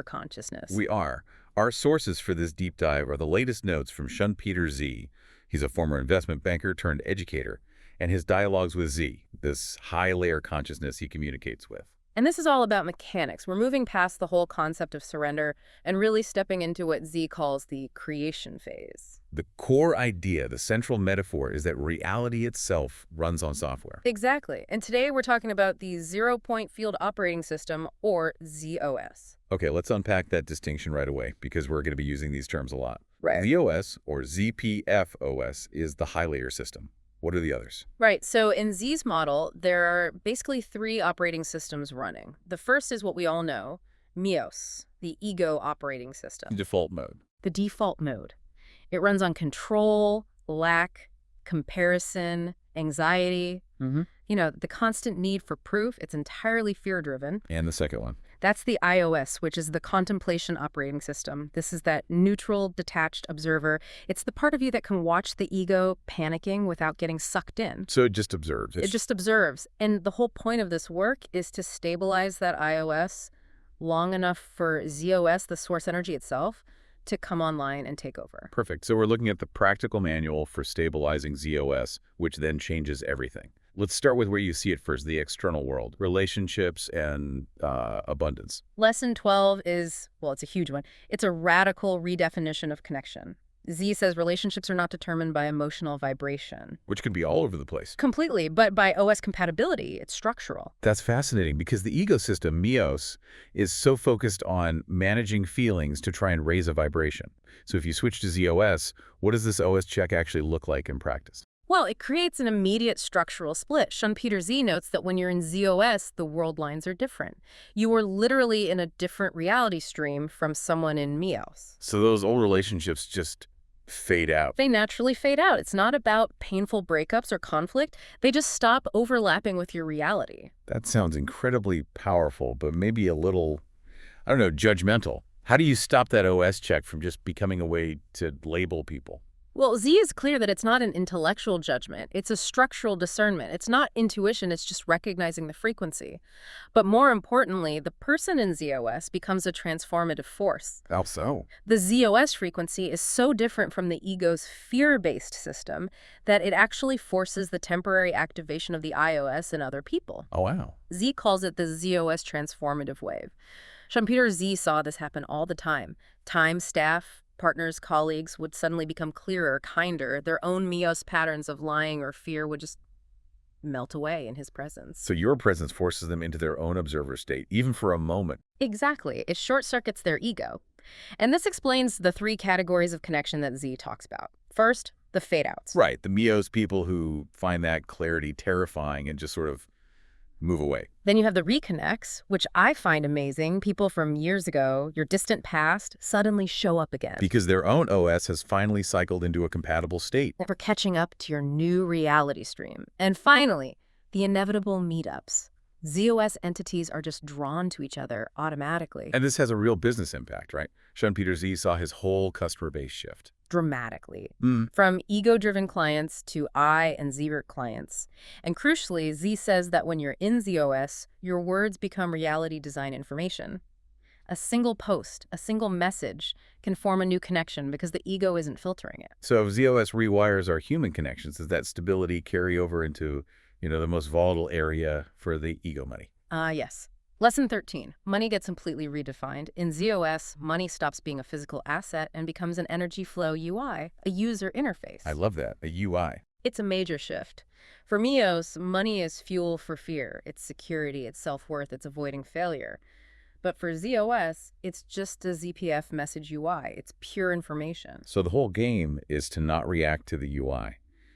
consciousness. We are. Our sources for this deep dive are the latest notes from Schumpeter Z. He's a former investment banker turned educator, and his dialogues with Z, this high-layer consciousness he communicates with. And this is all about mechanics. We're moving past the whole concept of surrender and really stepping into what Z calls the creation phase. The core idea, the central metaphor, is that reality itself runs on software. Exactly. And today we're talking about the zero-point field operating system, or ZOS. Okay, let's unpack that distinction right away, because we're going to be using these terms a lot. Right. ZOS, or ZPFOS, is the high-layer system. What are the others? Right. So in Z's model, there are basically 3 operating systems running. The first is what we all know, MeOS, the ego operating system. Default mode. The default mode. It runs on control, lack, comparison, anxiety. You know, the constant need for proof. It's entirely fear-driven. And the second one? That's the iOS, which is the contemplation operating system. This is that neutral, detached observer. It's the part of you that can watch the ego panicking without getting sucked in. So it just observes. It just observes. And the whole point of this work is to stabilize that iOS long enough for ZOS, the source energy itself, to come online and take over. Perfect. So we're looking at the practical manual for stabilizing ZOS, which then changes everything. Let's start with where you see it first, the external world, relationships and abundance. Lesson 12 is, well, it's a huge one. It's a radical redefinition of connection. Z says relationships are not determined by emotional vibration. Which can be all over the place. Completely, but by OS compatibility, it's structural. That's fascinating because the ego system, MeOS, is so focused on managing feelings to try and raise a vibration. So if you switch to ZOS, what does this OS check actually look like in practice? Well, it creates an immediate structural split. Schumpeter Z notes that when you're in ZOS, the world lines are different. You are literally in a different reality stream from someone in MeOS. So those old relationships just fade out. They naturally fade out. It's not about painful breakups or conflict. They just stop overlapping with your reality. That sounds incredibly powerful, but maybe a little, I don't know, judgmental. How do you stop that OS check from just becoming a way to label people? Well, Z is clear that it's not an intellectual judgment. It's a structural discernment. It's not intuition. It's just recognizing the frequency. But more importantly, the person in ZOS becomes a transformative force. How so? The ZOS frequency is so different from the ego's fear-based system that it actually forces the temporary activation of the iOS in other people. Oh, wow. Z calls it the ZOS transformative wave. Schumpeter Z saw this happen all the time. Time, staff, partners, colleagues would suddenly become clearer, kinder. Their own MeOS patterns of lying or fear would just melt away in his presence. So your presence forces them into their own observer state, even for a moment. Exactly. It short-circuits their ego. And this explains the 3 categories of connection that Z talks about. First, the fade-outs. Right. The MeOS people who find that clarity terrifying and just sort of move away. Then you have the reconnects, which I find amazing. People from years ago, your distant past, suddenly show up again. Because their own OS has finally cycled into a compatible state. Never catching up to your new reality stream. And finally, the inevitable meetups. ZOS entities are just drawn to each other automatically. And this has a real business impact, right? Schumpeter Z saw his whole customer base shift. Dramatically. From ego-driven clients to I and Z clients. And crucially, Z says that when you're in ZOS, your words become reality design information. A single post, a single message can form a new connection because the ego isn't filtering it. So if ZOS rewires our human connections, does that stability carry over into, the most volatile area for the ego money? Yes. Lesson 13. Money gets completely redefined. In ZOS, money stops being a physical asset and becomes an energy flow UI, a user interface. I love that, a UI. It's a major shift. For MeOS, money is fuel for fear. It's security, it's self-worth, it's avoiding failure. But for ZOS, it's just a ZPF message UI. It's pure information. So the whole game is to not react to the UI.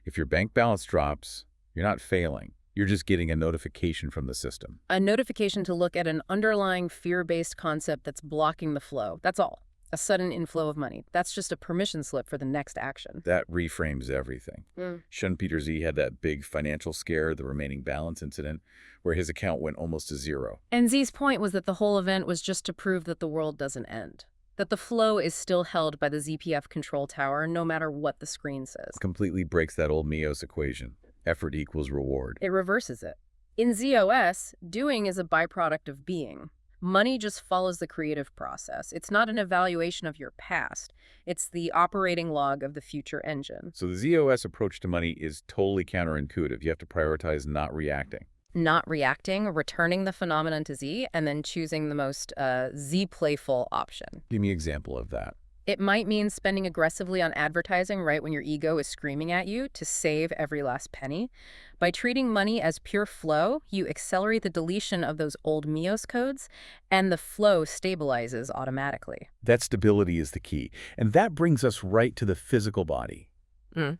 If your bank balance drops, you're not failing. You're just getting a notification from the system. A notification to look at an underlying fear-based concept that's blocking the flow. That's all. A sudden inflow of money. That's just a permission slip for the next action. That reframes everything. Schumpeter Z had that big financial scare, the remaining balance incident, where his account went almost to zero. And Z's point was that the whole event was just to prove that the world doesn't end. That the flow is still held by the ZPF control tower, no matter what the screen says. Completely breaks that old MeOS equation. Effort equals reward. It reverses it. In ZOS, doing is a byproduct of being. Money just follows the creative process. It's not an evaluation of your past. It's the operating log of the future engine. So the ZOS approach to money is totally counterintuitive. You have to prioritize not reacting. Not reacting, returning the phenomenon to Z, and then choosing the most Z-playful option. Give me an example of that. It might mean spending aggressively on advertising right when your ego is screaming at you to save every last penny. By treating money as pure flow, you accelerate the deletion of those old MeOS codes, and the flow stabilizes automatically. That stability is the key. And that brings us right to the physical body.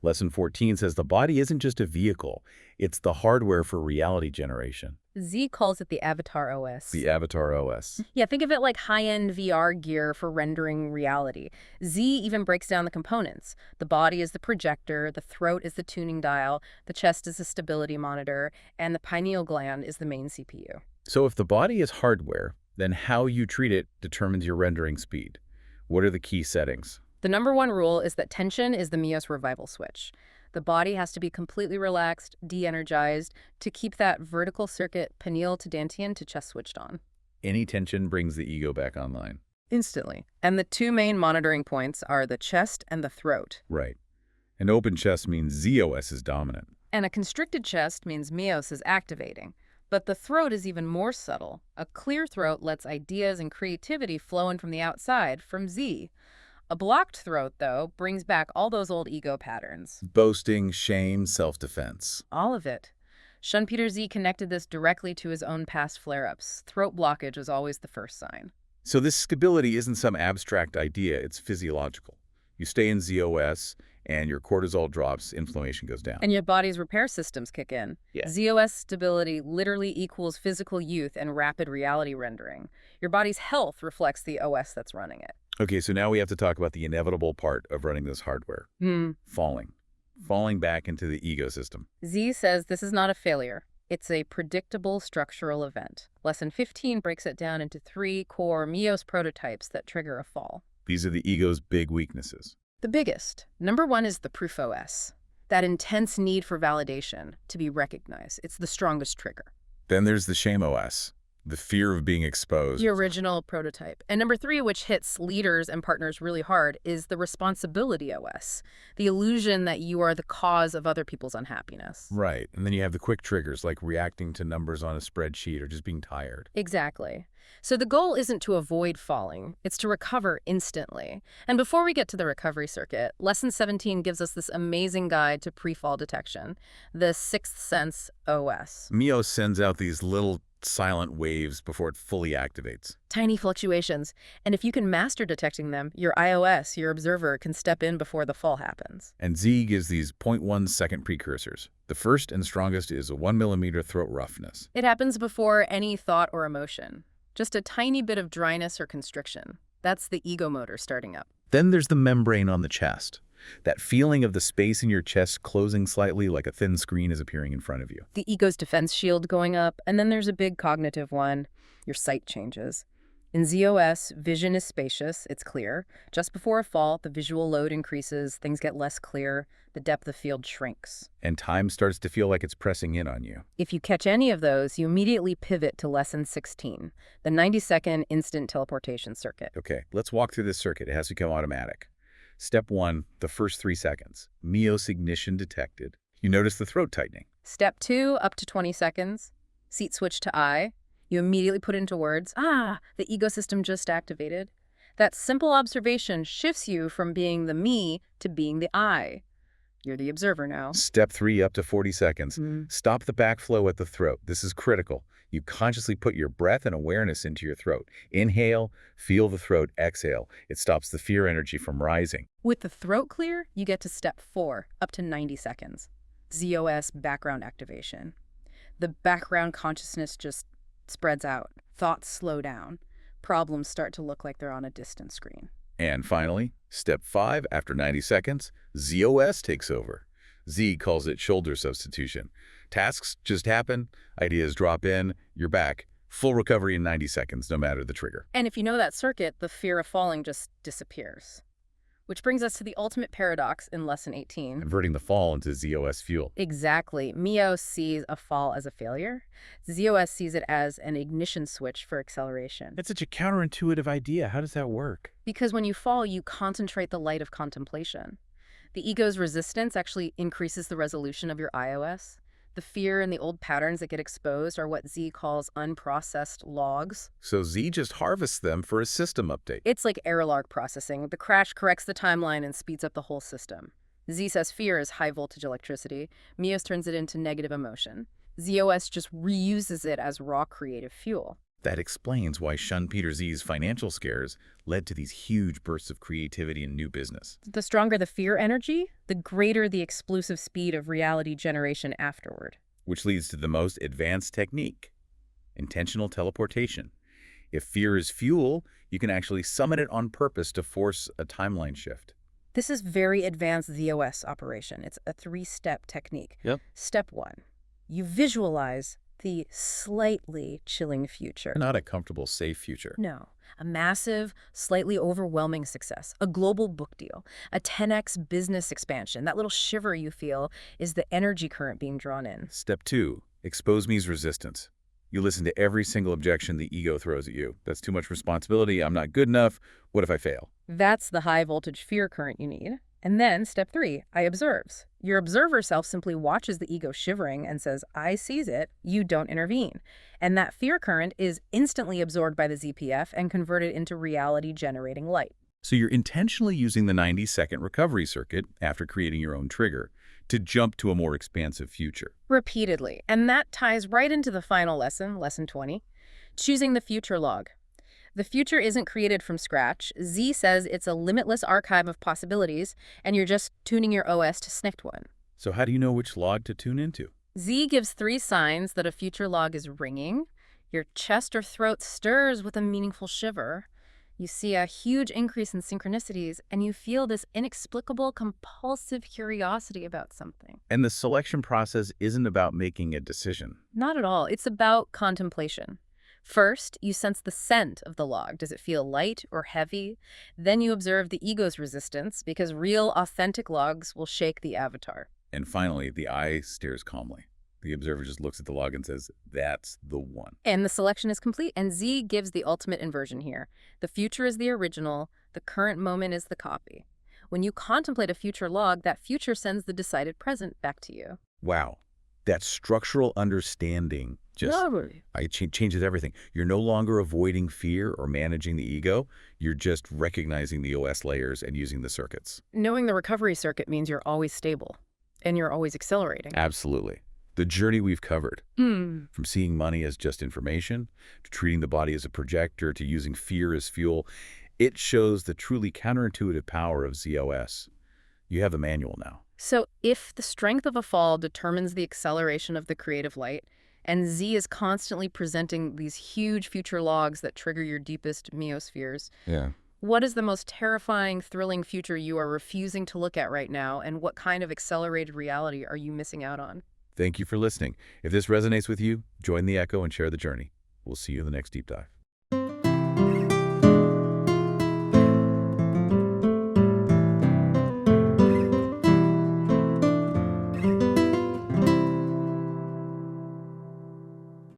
Lesson 14 says the body isn't just a vehicle. It's the hardware for reality generation. Z calls it the Avatar OS. The Avatar OS. Yeah, think of it like high-end VR gear for rendering reality. Z even breaks down the components. The body is the projector, the throat is the tuning dial, the chest is the stability monitor, and the pineal gland is the main CPU. So if the body is hardware, then how you treat it determines your rendering speed. What are the key settings? The number one rule is that tension is the MeOS revival switch. The body has to be completely relaxed, de-energized, to keep that vertical circuit pineal to dantian to chest switched on. Any tension brings the ego back online. Instantly. And the two main monitoring points are the chest and the throat. Right. An open chest means ZOS is dominant. And a constricted chest means MeOS is activating. But the throat is even more subtle. A clear throat lets ideas and creativity flow in from the outside, from Z. A blocked throat, though, brings back all those old ego patterns. Boasting, shame, self-defense. All of it. Schumpeter Z connected this directly to his own past flare-ups. Throat blockage was always the first sign. So this stability isn't some abstract idea, it's physiological. You stay in ZOS, and your cortisol drops, inflammation goes down. And your body's repair systems kick in. Yeah. ZOS stability literally equals physical youth and rapid reality rendering. Your body's health reflects the OS that's running it. Okay, so now we have to talk about the inevitable part of running this hardware. Falling. Falling back into the ecosystem. Z says this is not a failure. It's a predictable structural event. Lesson 15 breaks it down into 3 core MeOS prototypes that trigger a fall. These are the ego's big weaknesses. The biggest. Number 1 is the proof OS. That intense need for validation, to be recognized. It's the strongest trigger. Then there's the shame OS. The fear of being exposed. The original prototype. And number 3, which hits leaders and partners really hard, is the responsibility OS. The illusion that you are the cause of other people's unhappiness. Right. And then you have the quick triggers, like reacting to numbers on a spreadsheet or just being tired. Exactly. So the goal isn't to avoid falling. It's to recover instantly. And before we get to the recovery circuit, Lesson 17 gives us this amazing guide to pre-fall detection, the Sixth Sense OS. MeOS sends out these little silent waves before it fully activates. Tiny fluctuations. And if you can master detecting them, your iOS, your observer, can step in before the fall happens. And Z gives these 0.1 second precursors. The first and strongest is a 1 millimeter throat roughness. It happens before any thought or emotion. Just a tiny bit of dryness or constriction. That's the ego motor starting up. Then there's the membrane on the chest. That feeling of the space in your chest closing slightly like a thin screen is appearing in front of you. The ego's defense shield going up, and then there's a big cognitive one. Your sight changes. In ZOS, vision is spacious, it's clear. Just before a fall, the visual load increases, things get less clear, the depth of field shrinks. And time starts to feel like it's pressing in on you. If you catch any of those, you immediately pivot to Lesson 16, the 90-second instant teleportation circuit. Okay, let's walk through this circuit. It has to become automatic. Step 1, the first 3 seconds. MeOS ignition detected. You notice the throat tightening. Step 2, up to 20 seconds. Seat switch to I. You immediately put into words, the ecosystem just activated. That simple observation shifts you from being the me to being the I. You're the observer now. Step 3, up to 40 seconds. Stop the backflow at the throat. This is critical. You consciously put your breath and awareness into your throat. Inhale, feel the throat, exhale. It stops the fear energy from rising. With the throat clear, you get to step 4, up to 90 seconds. ZOS background activation. The background consciousness just spreads out. Thoughts slow down. Problems start to look like they're on a distant screen. And finally, step 5, after 90 seconds, ZOS takes over. Z calls it shoulder substitution. Tasks just happen, ideas drop in, you're back. Full recovery in 90 seconds, no matter the trigger. And if you know that circuit, the fear of falling just disappears. Which brings us to the ultimate paradox in Lesson 18. Converting the fall into ZOS fuel. Exactly. MeOS sees a fall as a failure. ZOS sees it as an ignition switch for acceleration. That's such a counterintuitive idea. How does that work? Because when you fall, you concentrate the light of contemplation. The ego's resistance actually increases the resolution of your iOS. The fear and the old patterns that get exposed are what Z calls unprocessed logs. So Z just harvests them for a system update. It's like error log processing. The crash corrects the timeline and speeds up the whole system. Z says fear is high voltage electricity. MeOS turns it into negative emotion. ZOS just reuses it as raw creative fuel. That explains why Schumpeter Z's financial scares led to these huge bursts of creativity and new business. The stronger the fear energy, the greater the explosive speed of reality generation afterward. Which leads to the most advanced technique, intentional teleportation. If fear is fuel, you can actually summon it on purpose to force a timeline shift. This is very advanced ZOS operation. It's a 3-step technique. Yep. Step 1, you visualize the slightly chilling future. Not a comfortable, safe future. No, a massive, slightly overwhelming success, a global book deal, a 10x business expansion. That little shiver you feel is the energy current being drawn in. Step 2, expose me's resistance. You listen to every single objection the ego throws at you. That's too much responsibility. I'm not good enough. What if I fail? That's the high voltage fear current you need. And then step 3, I observes. Your observer self simply watches the ego shivering and says, I sees it, you don't intervene. And that fear current is instantly absorbed by the ZPF and converted into reality-generating light. So you're intentionally using the 90-second recovery circuit after creating your own trigger to jump to a more expansive future. Repeatedly. And that ties right into the final lesson, Lesson 20, choosing the future log. The future isn't created from scratch. Z says it's a limitless archive of possibilities, and you're just tuning your OS to snift one. So how do you know which log to tune into? Z gives 3 signs that a future log is ringing. Your chest or throat stirs with a meaningful shiver. You see a huge increase in synchronicities, and you feel this inexplicable, compulsive curiosity about something. And the selection process isn't about making a decision. Not at all. It's about contemplation. First, you sense the scent of the log. Does it feel light or heavy? Then you observe the ego's resistance, because real, authentic logs will shake the avatar. And finally, the eye stares calmly. The observer just looks at the log and says, that's the one. And the selection is complete, and Z gives the ultimate inversion here. The future is the original, the current moment is the copy. When you contemplate a future log, that future sends the decided present back to you. Wow. That structural understanding just changes everything. You're no longer avoiding fear or managing the ego. You're just recognizing the OS layers and using the circuits. Knowing the recovery circuit means you're always stable, and you're always accelerating. Absolutely. The journey we've covered, from seeing money as just information, to treating the body as a projector, to using fear as fuel, it shows the truly counterintuitive power of ZOS. You have the manual now. So if the strength of a fall determines the acceleration of the creative light, and Z is constantly presenting these huge future logs that trigger your deepest MeOS fears, what is the most terrifying, thrilling future you are refusing to look at right now, and what kind of accelerated reality are you missing out on? Thank you for listening. If this resonates with you, join the echo and share the journey. We'll see you in the next deep dive.